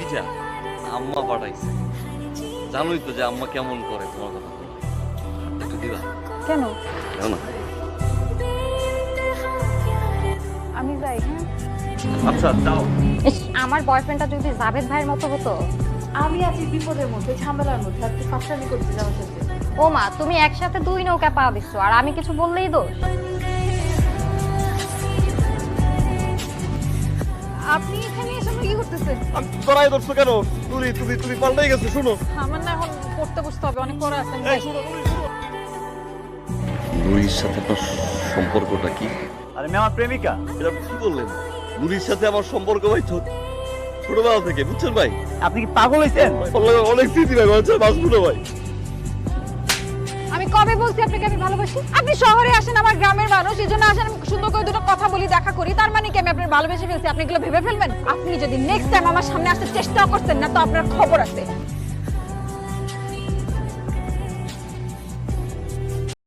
ভাতিজা আম্মা পাঠাইছে, জানোই তো যে আম্মা কেমন করে তোমার কথা বলে। একটু দিবা? কেন? দাও না। আমি যাই। হ্যাঁ, আচ্ছা দাও। ইস, আমার বয়ফ্রেন্ডটা যদি জাভেদ ভাইয়ের মতো হতো। আমি আছি বিপদের মধ্যে, ঝামেলার মধ্যে, আর তুই ফাঁসামি করতে যাওয়ার সাথে। ও মা, তুমি একসাথে 2 নৌকা পা দিচ্ছ আর আমি কিছু বললেই দোষ। আপনি এখানে এসে কি করতেছেন? তোরাই ধরছো কেন? তুমি পাল্টাই গেছো। শুনো, আমার না এখন পড়তে বসতে হবে, অনেক পড়া আছে। নুরির সাথে আপনার সম্পর্কটা কি? আরে আমি আমার প্রেমিকা। এটা কি বললেন? নুরির সাথে আমার সম্পর্ক ভাই তো ছোটবেলা থেকে, বুঝছেন ভাই? আপনি কি পাগল হয়েছেন? অনেক স্মৃতি ভাই, বাঁচবো না ভাই। আমি কবে বলছি আপনাকে আমি ভালোবাসি? আপনি শহরে আসেন, আমার গ্রামের মানুষ, এই জন্য আসেন, আমি সুন্দর করে দুটো কথা বলি, দেখা করি, তার মানে কি আমি আপনার ভালোবেসে ফেলছি? আপনি এগুলো ভেবে ফেলবেন? আপনি যদি নেক্সট টাইম আমার সামনে আসতে চেষ্টা করতেন না, তো আপনার খবর আছে।